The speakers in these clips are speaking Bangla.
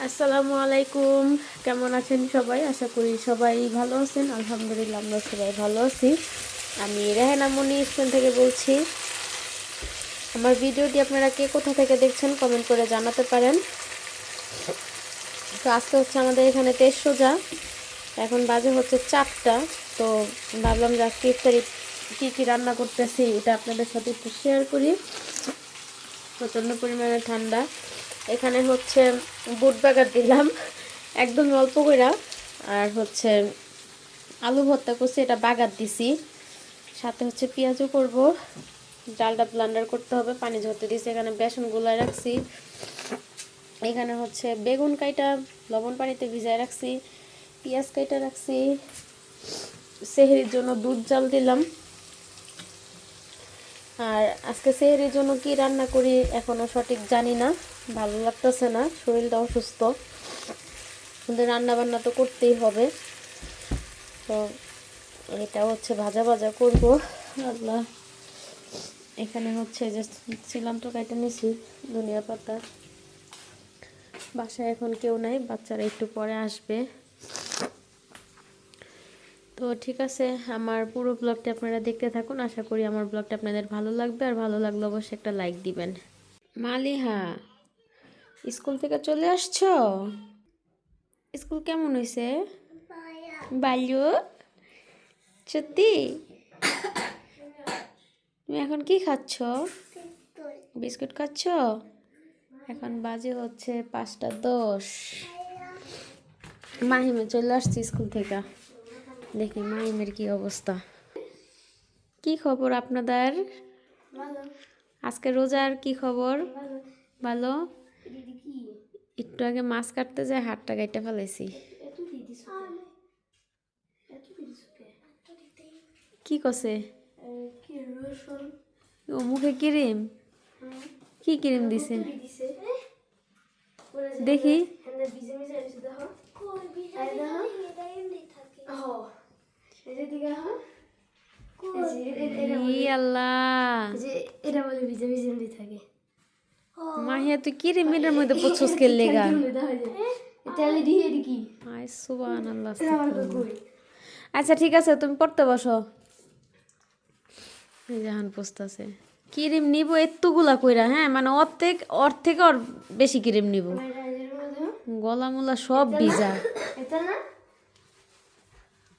আসসালামু আলাইকুম। কেমন আছেন সবাই? আশা করি সবাই ভালো আছেন। আলহামদুলিল্লাহ আমরা সবাই ভালো আছি। আমি রেহানা মনি স্কুল থেকে বলছি। আমার ভিডিওটি আপনারা কে কোথা থেকে দেখছেন কমেন্ট করে জানাতে পারেন। তো আজকে হচ্ছে আমাদের এখানে 23 রোজা। এখন বাজে হচ্ছে 4টা। তো ভাবলাম যে আজকে ইফতারি কী কী রান্না করতেছি এটা আপনাদের সাথে একটু শেয়ার করি। প্রচণ্ড পরিমাণে ঠান্ডা। এখানে হচ্ছে বুট বাগার দিলাম একদম অল্প করে, আর হচ্ছে আলু ভর্তা করছি, এটা বাগার দিছি। সাথে হচ্ছে পেঁয়াজও করব। ডালটা ব্লান্ডার করতে হবে, পানি ঝরতে দিয়েছি। এখানে বেসন গুলায় রাখছি। এখানে হচ্ছে বেগুন কাইটা লবণ পানিতে ভিজায় রাখছি, পেঁয়াজ কাইটা রাখছি। সেহরির জন্য দুধ জাল দিলাম। আর আজকে সেহরির জন্য কি রান্না করি এখনও সঠিক জানি না, ভালো লাগতেছে না, শরীরটা অসুস্থ, কিন্তু রান্না বান্না তো করতেই হবে। তো এটা হচ্ছে ভাজা ভাজা করবো। আল্লাহ, এখানে হচ্ছে যে ছিলাম তো কাইটা নিছি ধনিয়া পাতা। বাসায় এখন কেউ নাই, বাচ্চারা একটু পরে আসবে। তো ঠিক আছে, আমার পুরো ব্লগটা আপনারা দেখতে থাকুন। আশা করি আমার ব্লগটা আপনাদের ভালো লাগবে, আর ভালো লাগলে অবশ্যই একটা লাইক দিবেন। মালিহা, স্কুল থেকে চলে আসছো? স্কুল কেমন হয়েছে? ভালো? সত্যি? তুমি এখন কি খাচ্ছ? বিস্কুট খাচ্ছ? এখন বাজে হচ্ছে 5টা 10। মাহিমে চলে আসছে স্কুল থেকে। দেখি মাহিমের কি অবস্থা। কি খবর আপনাদের? আজকে রোজার কি খবর? ভালো। একটু আগে মাছ কাটতে যায় হাতটা কেটে ফেলেছি। কি কছে? ও মুখে ক্রিম? কি ক্রিম দিছে দেখি? মাহিয়া, তুই কি রে মেয়েটার মধ্যে পড়ছস কে লেগা? সুবহানাল্লাহ। আচ্ছা ঠিক আছে, তুমি পড়তে বসো। জাহান পোস্তাছে ক্রিম নিব এতগুলা কইরা, হ্যাঁ মানে ওর থেকে ওর বেশি ক্রিম নিব। গলা মুলা সব ভিজা,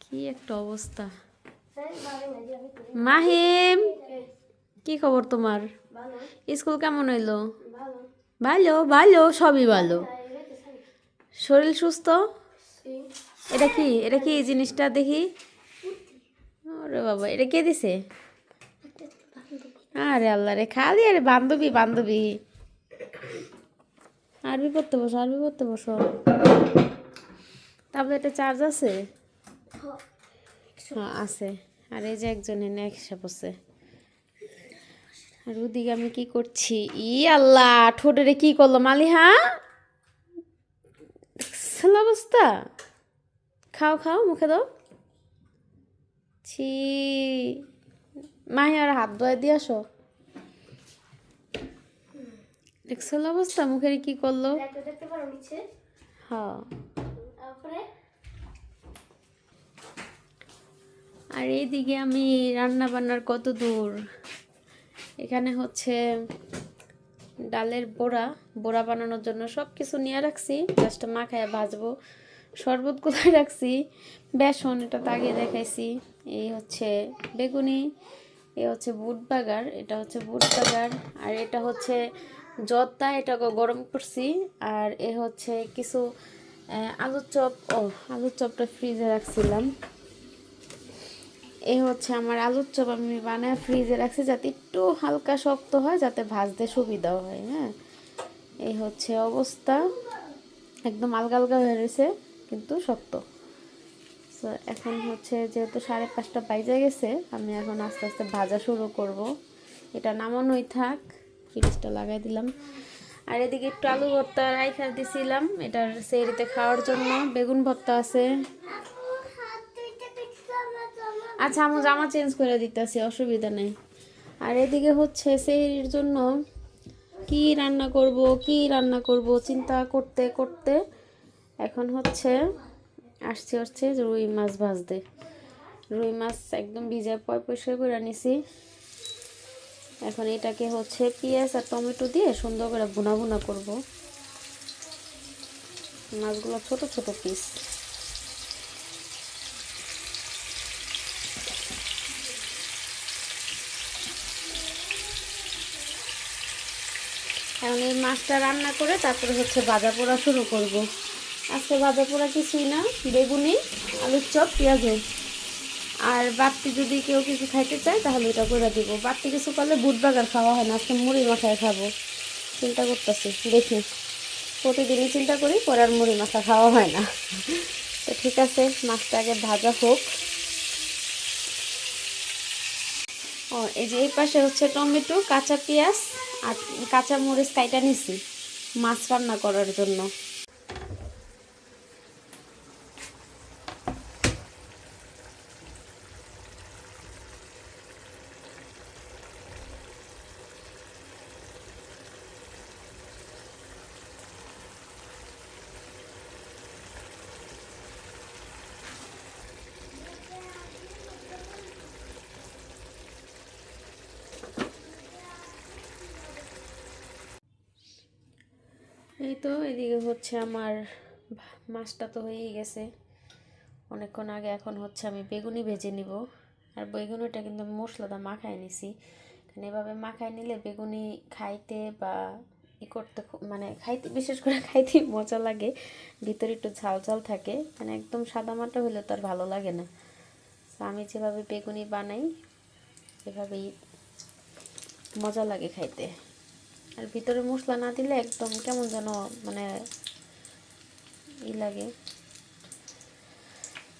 কি একটা অবস্থা। মাহিম, কি খবর তোমার? স্কুল কেমন হইলো? ভালো ভালো, সবই ভালো। শরীর সুস্থ? এটা কি, এটা কি এই জিনিসটা দেখি? আরে বাবা, এটা কে দিছে? আরে আল্লাহ রে, খালি আরে বান্ধবী বান্ধবী। আরবি পড়তে বসো, আরবি পড়তে বসো। তারপরে এটা চার্জ আছে? হ্যাঁ আছে। আর এই যে একজন এনে একসা বসে। আর ওদিকে আমি কি করছি? ই আল্লাহ, ঠোঁটে কি করলো মালিহা? অবস্থা। খাও খাও, মুখে দাও। ছি, মাহি আর হাত ধোয়া দিয়ে আসো। দেখছিল অবস্থা, মুখের কি করলো? হ্যাঁ। আর এইদিকে আমি রান্না বান্নার কত দূর। এখানে হচ্ছে ডালের বড়া, বড়া বানানোর জন্য সব কিছু নিয়ে রাখছি, জাস্ট মাখায় ভাজবো। শরবত কোথায় রাখছি, বেসন, এটা তো আগে দেখাইছি। এই হচ্ছে বেগুনি, এই হচ্ছে বুট বাগার, এটা হচ্ছে বুট বাগার, আর এটা হচ্ছে জর্দা, এটাকে গরম করছি। আর এ হচ্ছে কিছু আলুর চপ, আলুর চপটা ফ্রিজে রাখছিলাম। এই হচ্ছে আমার আলুর চপ, আমি বানায় ফ্রিজে রাখছি যাতে একটু হালকা শক্ত হয়, যাতে ভাজতে সুবিধা হয়। হ্যাঁ, এই হচ্ছে অবস্থা, একদম আলগা আলগা হয়ে রয়েছে কিন্তু শক্ত। তো এখন হচ্ছে যেহেতু 5:30 বাজে গেছে, আমি এখন আস্তে আস্তে ভাজা শুরু করব। এটা নামানোই থাক, ফ্রিজটা লাগাই দিলাম। আর এদিকে একটু আলু ভর্তা রাইখা দিছিলাম, এটার সেহরিতে খাওয়ার জন্য। বেগুন ভর্তা আছে। আচ্ছা, আমি জামা চেঞ্জ করে দিতেছি, অসুবিধা নেই। আর এদিকে হচ্ছে সেহরির জন্য কি রান্না করব চিন্তা করতে করতে এখন হচ্ছে আসছে রুই মাছ ভাজতে। রুই মাছ একদম ভিজে পরিষ্কার করে নিছি। এখন এটাকে হচ্ছে পেঁয়াজ আর টমেটো দিয়ে সুন্দর করে ভুনা ভুনা করব। মাছগুলো ছোট ছোট পিস। এখন এই মাছটা রান্না করে তারপরে হচ্ছে ভাজা পোড়া শুরু করব। আজকে ভাজা পোড়া কিছুই না, বেগুনি, আলুর চপ, পেঁয়াজু। আর বাড়তি যদি কেউ কিছু খাইতে চায় তাহলে এটা করে দিব। বাড়তি কিছু করলে বুট বাগার খাওয়া হয় না, আজকে মুড়ি মাখায় খাবো চিন্তা করতেছি। দেখি, প্রতিদিনই চিন্তা করি, পরে আর মুড়ি মাখা খাওয়া হয় না। তো ঠিক আছে, মাছটা আগে ভাজা হোক। ও এই যে এই পাশে হচ্ছে টমেটো, কাঁচা পেঁয়াজ আর কাঁচা মরিচ কাইটা নিছি মাছ রান্না করার জন্য। এই তো এদিকে হচ্ছে আমার মাছটা তো হয়েই গেছে অনেকক্ষণ আগে। এখন হচ্ছে আমি বেগুনি ভেজে নিব। আর বেগুনিটা কিন্তু আমি মশলাটা মাখায় নিছি, কারণ এভাবে মাখায় নিলে বেগুনি খাইতে বা করতে মানে খাইতে, বিশেষ করে খাইতে মজা লাগে। ভিতরে একটু ঝাল ঝাল থাকে, মানে একদম সাদা মাটা হলে তো আর ভালো লাগে না। তো আমি যেভাবে বেগুনি বানাই এভাবেই মজা লাগে খাইতে। আর ভিতরে মশলা না দিলে একদম কেমন যেন মানে লাগে।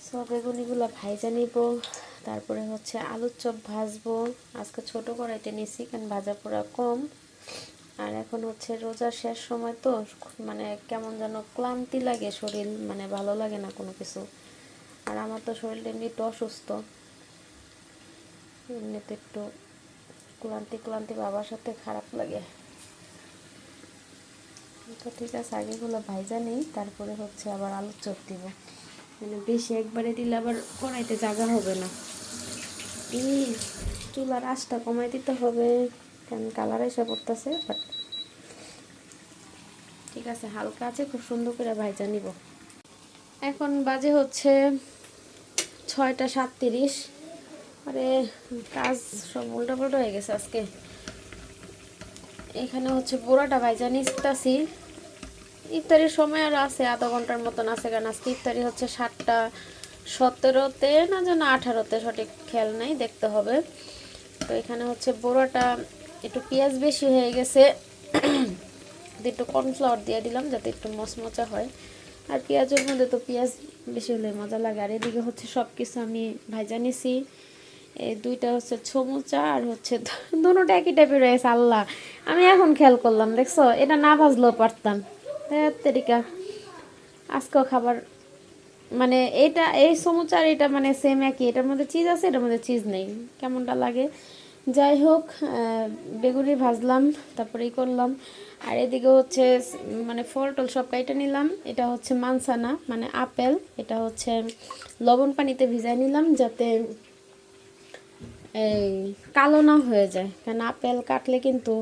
সব বেগুনিগুলো ভাইজা নিব। তারপরে হচ্ছে আলুর চপ ভাজবো। আজকে ছোট কড়াইতে নিছি কারণ ভাজা পোড়া কম। আর এখন হচ্ছে রোজার শেষ সময় তো মানে কেমন যেন ক্লান্তি লাগে শরীর, মানে ভালো লাগে না কোনো কিছু। আর আমার তো শরীরটা এমনি একটু অসুস্থ, এমনিতে একটু ক্লান্তি ক্লান্তি বাবার সাথে খারাপ লাগে। তো ঠিক আছে, আগেগুলো ভাইজা নেই, তারপরে হচ্ছে আবার আলুর চপ দিব। মানে বেশি একবারে দিলে আবার কড়াইতে জায়গা হবে না। এই চুলার আঁচটা কমাই দিতে হবে, কারণ কালার এসে পড়তেছে। বাট ঠিক আছে, হালকা আছে, খুব সুন্দর করে ভাইজা নিব। এখন বাজে হচ্ছে 6টা 37। আরে কাজ সব উল্টাপাল্টা হয়ে গেছে আজকে। এখানে হচ্ছে পোড়াটা ভাইজা নিতেছি। ইফতারির সময় আর আছে, আধা ঘন্টার মতন আছে, কারণ আজকে ইফতারি হচ্ছে 7টা 17-তে না যেন 18-তে, সঠিক খেয়াল নাই, দেখতে হবে। তো এখানে হচ্ছে বড়াটা একটু পেঁয়াজ বেশি হয়ে গেছে, একটু কর্নফ্লাওয়ার দিয়ে দিলাম যাতে একটু মচমচা হয়। আর পেঁয়াজের মধ্যে তো পেঁয়াজ বেশি হলে মজা লাগে। আর এদিকে হচ্ছে সব কিছু আমি ভাজা নিছি। এই দুইটা হচ্ছে সমুচা আর হচ্ছে দুটোটা একই টাইপের রয়েছে। আল্লাহ, আমি এখন খেয়াল করলাম, দেখছো, এটা না ভাজলেও পারতাম। তেরিকা আজকেও খাবার মানে এটা এই সমুচার এটা মানে সেম একই, এটার মধ্যে চিজ আছে, এটার মধ্যে চিজ নেই, কেমনটা লাগে। যাই হোক, বেগুনি ভাজলাম, তারপরে করলাম। আর এদিকে হচ্ছে মানে ফল টল সব কাইটা নিলাম। এটা হচ্ছে মানসানা মানে আপেল, এটা হচ্ছে লবণ পানিতে ভিজাই নিলাম যাতে এই কালো না হয়ে যায়, কারণ আপেল কাটলে কিন্তু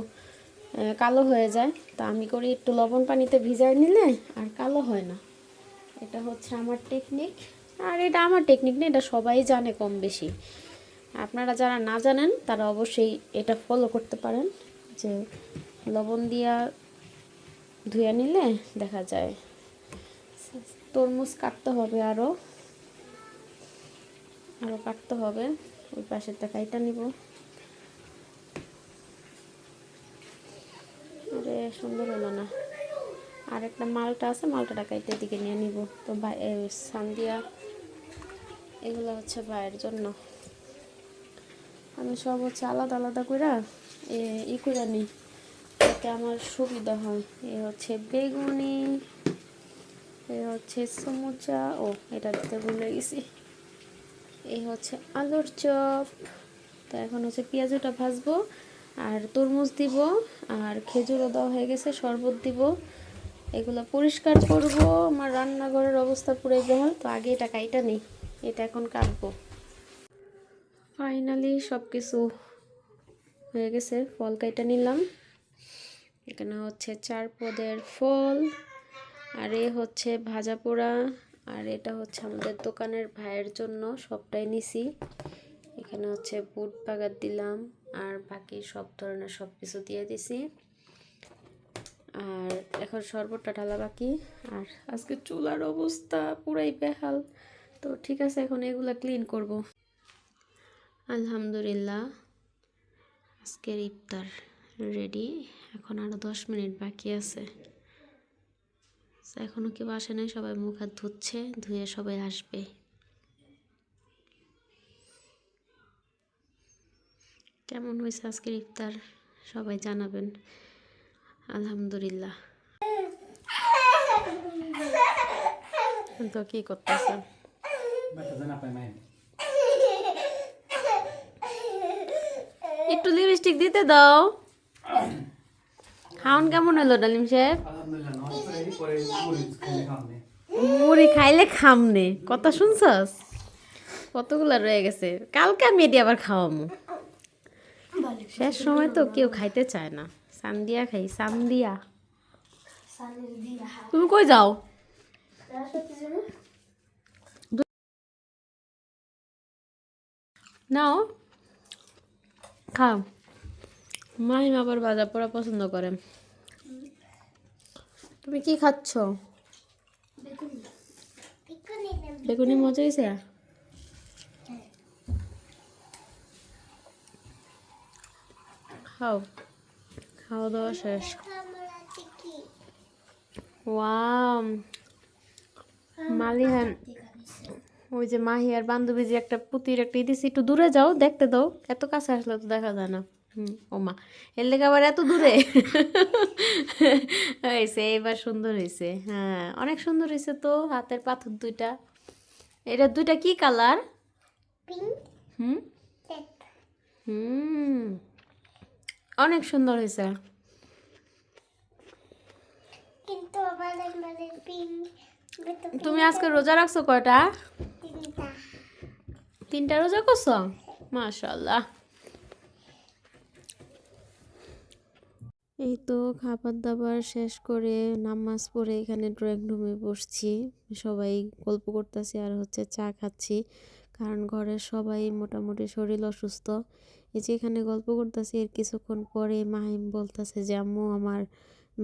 কালো হয়ে যায়। তা আমি করি একটু লবণ পানিতে ভিজাই নিলে আর কালো হয় না। এটা হচ্ছে আমার টেকনিক। আর এটা আমার টেকনিক না, এটা সবাই জানে কম বেশি। আপনারা যারা না জানেন তারা অবশ্যই এটা ফলো করতে পারেন, যে লবণ দিয়া ধুয়ে নিলে দেখা যায়। তরমুজ কাটতে হবে, আরও কাটতে হবে। ওই পাশের টাকাইটা নিব। আরে সুন্দর হলো না, আর একটা মালটা আছে, মালটা কাইটে দিকে নিয়ে নিব। তো সান্দিয়া এগুলো হচ্ছে ভাইয়ের জন্য। আমি সব হচ্ছে আলাদা আলাদা করে করে নিই, যাতে আমার সুবিধা হয়। এ হচ্ছে বেগুনি, এ হচ্ছে সমুচা, ও এটা দিতে ভুলে গেছি, এই হচ্ছে আলুর চপ। তো এখন হচ্ছে পেঁয়াজটা ভাজবো আর তরমুজ দিব, আর খেজুরও দেওয়া হয়ে গেছে, শরবত দিব। এগুলো পরিষ্কার করব। আমার রান্নাঘরের অবস্থা পুরাই বেহাল, তো আগে এটা কাইটা নেই, এটা এখন কাটবো। ফাইনালি সব কিছু হয়ে গেছে, ফল কাইটা নিলাম। এখানে হচ্ছে 4 পদের ফল, আর এ হচ্ছে ভাজা পোড়া, আর এটা হচ্ছে আমাদের দোকানের ভাইয়ের জন্য, সবটাই নিছি। এখানে হচ্ছে বুট বাগার দিলাম, আর বাকি সব ধরনের সব কিছু দিয়ে দিছি। আর এখন শরবতটা ঢালা বাকি। আর আজকে চুলার অবস্থা পুরাই বেহাল, তো ঠিক আছে এখন এগুলা ক্লিন করব। আলহামদুলিল্লাহ আজকের ইফতার রেডি। এখন আরও 10 মিনিট বাকি আছে। এখনও কেউ আসে নাই, সবাই মুখ হাত ধুচ্ছে, ধুয়ে সবাই আসবে। কেমন হয়েছে আজকের ইফতার সবাই জানাবেন। আলহামদুলিল্লাহ। তো কি করতেছে? একটু লিপস্টিক দিতে দাও। খাওন কেমন হলো ডালিম সাহেব? মুড়ি খাইলে খামনে, কথা শুনছস? কতগুলা রয়ে গেছে, কালকে আমি এটি আবার খাওয়ামু। শেষ সময় তো কেউ খাইতে চায় না। সান্দিয়া খাই, সান্দিয়া। তুমি কই যাও? নাও খাও। মাহিম আবার ভাজা পোড়া পছন্দ করে। তুমি কি খাচ্ছ? বেগুনি মজা হয়েছে? খাও, খাওয়া দাওয়া শেষ। ওয়াও, মালিহান ওই যে মাহি আর বান্ধবী যে একটা পুতির একটা দিছি, একটু দূরে যাও দেখতে দাও, এত কাছে আসলে তো দেখা যায় না। ও মা, এর লেগে আবার এত দূরে হয়েছে। এবার সুন্দর হয়েছে, হ্যাঁ অনেক সুন্দর হয়েছে তো। হাতের পাথর দুইটা, এটা দুইটা কি কালার? হুম হুম, অনেক সুন্দর হয়েছে। তুমি আজকে রোজা রাখছো কয়টা? 3টা রোজা করছো? মাশাআল্লাহ। এই তো খাবার দাবার শেষ করে নামাজ পড়ে এখানে ড্রয়িং রুমে বসছি, সবাই গল্প করতেছি আর হচ্ছে চা খাচ্ছি, কারণ ঘরের সবাই মোটামুটি শরীর অসুস্থ। এই যে এখানে গল্প করতেছি, এর কিছুক্ষণ পরে মাহিম বলতেছে যে আম্মু আমার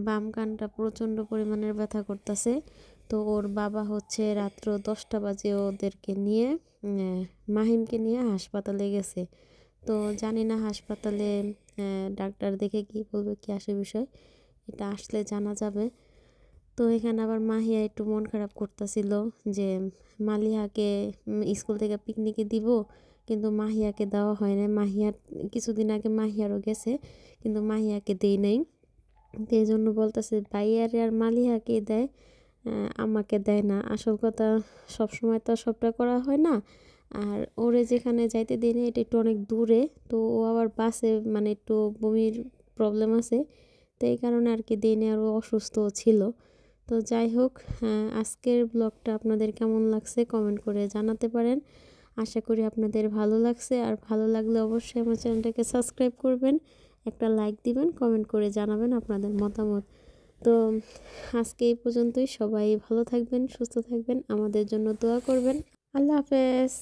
বাম কানটা প্রচণ্ড পরিমাণের ব্যথা করতেছে। তো ওর বাবা হচ্ছে রাত্র 10টা বাজে ওদেরকে নিয়ে মাহিমকে নিয়ে হাসপাতালে গেছে। তো জানি না হাসপাতালে ডাক্তার দেখে কি বলবে, কি আসে বিষয়, এটা আসলে জানা যাবে। তো এখানে আবার মাহিয়া একটু মন খারাপ করতেছিল যে মালিহাকে স্কুল থেকে পিকনিকে দিব, কিন্তু মাহিয়াকে দেওয়া হয় না। মাহিয়ার কিছুদিন আগে মাহিয়ারও গেছে, কিন্তু মাহিয়াকে দেই নাই। তো এই জন্য বলতেছে ভাইয়ারে আর মালিহাকে দেয়, আমাকে দেয় না। আসল কথা, সবসময় তো সবটা করা হয় না। আর ওরে যেখানে যাইতে দিই না, এটা একটু অনেক দূরে, তো ও আবার বাসে মানে একটু বমির প্রবলেম আছে, তো এই কারণে আর কি দিই না। আর ও অসুস্থও ছিল। তো যাই হোক, আজকের ব্লগটা আপনাদের কেমন লাগছে কমেন্ট করে জানাতে পারেন। আশা করি আপনাদের ভালো লাগছে, আর ভালো লাগলে অবশ্যই আমার চ্যানেলটাকে সাবস্ক্রাইব করবেন, একটা লাইক দিবেন, কমেন্ট করে জানাবেন আপনাদের মতামত। তো আজকে এই পর্যন্তই। সবাই ভালো থাকবেন, সুস্থ থাকবেন, আমাদের জন্য দোয়া করবেন। আল্লাহ হাফেজ।